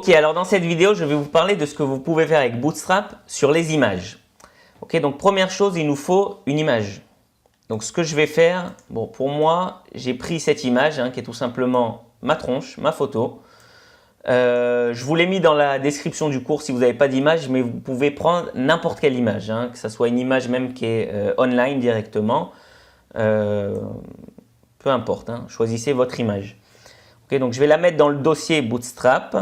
Ok, alors dans cette vidéo, je vais vous parler de ce que vous pouvez faire avec Bootstrap sur les images. Ok, donc première chose, il nous faut une image. Donc ce que je vais faire, bon pour moi, j'ai pris cette image qui est tout simplement ma tronche, ma photo. Je vous l'ai mis dans la description du cours si vous n'avez pas d'image, mais vous pouvez prendre n'importe quelle image, que ce soit une image même qui est online directement. Peu importe, choisissez votre image. Ok, donc je vais la mettre dans le dossier Bootstrap.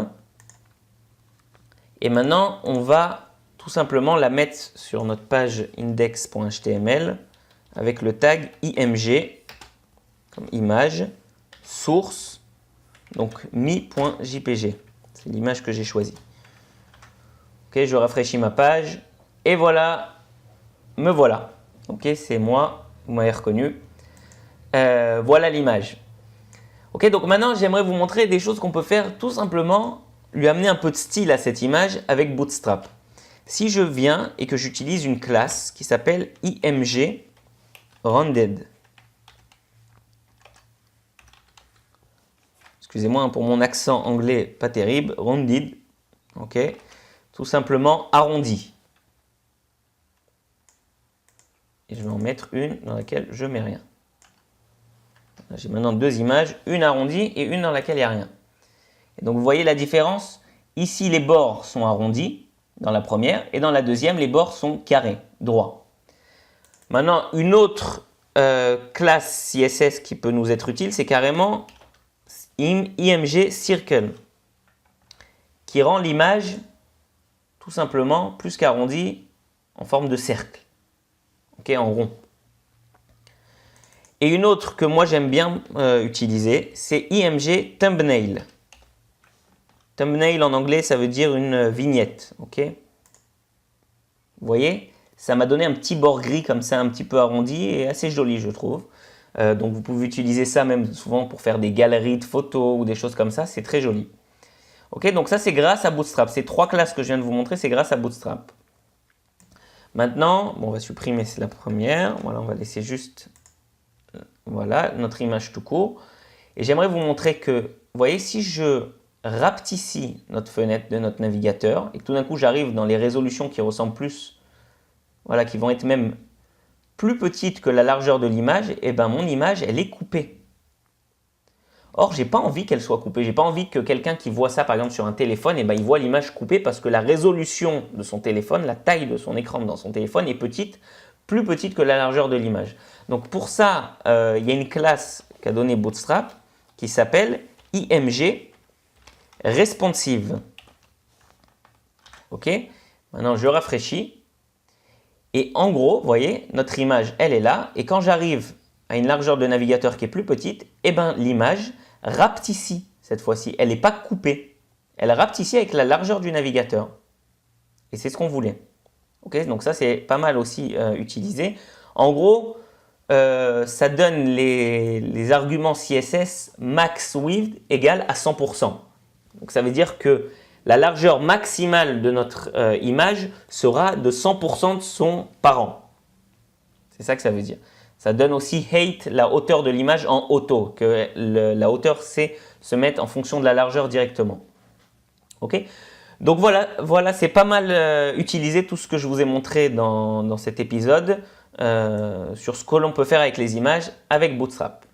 Et maintenant, on va tout simplement la mettre sur notre page index.html avec le tag img comme image, source, donc mi.jpg. C'est l'image que j'ai choisie. Ok, je rafraîchis ma page et voilà, me voilà. Ok, c'est moi, vous m'avez reconnu. Voilà l'image. Ok, donc maintenant, j'aimerais vous montrer des choses qu'on peut faire tout simplement, lui amener un peu de style à cette image avec Bootstrap. Si je viens et que j'utilise une classe qui s'appelle img rounded. Excusez-moi pour mon accent anglais pas terrible, rounded, ok, tout simplement arrondi. Et je vais en mettre une dans laquelle je mets rien. J'ai maintenant deux images, une arrondie et une dans laquelle il n'y a rien. Et donc vous voyez la différence. Ici, les bords sont arrondis dans la première et dans la deuxième, les bords sont carrés, droits. Maintenant, une autre classe CSS qui peut nous être utile, c'est carrément img circle qui rend l'image tout simplement plus qu'arrondie en forme de cercle, en rond. Et une autre que moi j'aime bien utiliser, c'est img thumbnail. Thumbnail en anglais, ça veut dire une vignette. Ok. Vous voyez, ça m'a donné un petit bord gris comme ça, un petit peu arrondi et assez joli, je trouve. Donc vous pouvez utiliser ça même souvent pour faire des galeries de photos ou des choses comme ça. C'est très joli. Ok, donc ça c'est grâce à Bootstrap. Ces trois classes que je viens de vous montrer, c'est grâce à Bootstrap. Maintenant, bon, on va supprimer la première. Voilà, on va laisser juste voilà, notre image tout court. Et j'aimerais vous montrer que, vous voyez, si je rapetissis notre fenêtre de notre navigateur et que tout d'un coup j'arrive dans les résolutions qui ressemblent plus, voilà, qui vont être même plus petites que la largeur de l'image, et ben mon image elle est coupée. Or j'ai pas envie qu'elle soit coupée, j'ai pas envie que quelqu'un qui voit ça par exemple sur un téléphone, et ben il voit l'image coupée parce que la résolution de son téléphone, la taille de son écran dans son téléphone est petite, plus petite que la largeur de l'image. Donc pour ça, il y a une classe qu'a donnée Bootstrap qui s'appelle img responsive. Ok, maintenant je rafraîchis et en gros, vous voyez, notre image elle est là et quand j'arrive à une largeur de navigateur qui est plus petite, et ben l'image rapetissit cette fois-ci. Elle n'est pas coupée, elle rapetissit avec la largeur du navigateur et c'est ce qu'on voulait. Ok, donc ça c'est pas mal aussi utilisé. En gros, ça donne les arguments CSS max width égale à 100%. Donc ça veut dire que la largeur maximale de notre image sera de 100% de son parent. C'est ça que ça veut dire. Ça donne aussi height, la hauteur de l'image en auto, que la hauteur c'est se mettre en fonction de la largeur directement. Ok. Donc voilà, c'est pas mal utilisé tout ce que je vous ai montré dans cet épisode sur ce que l'on peut faire avec les images avec Bootstrap.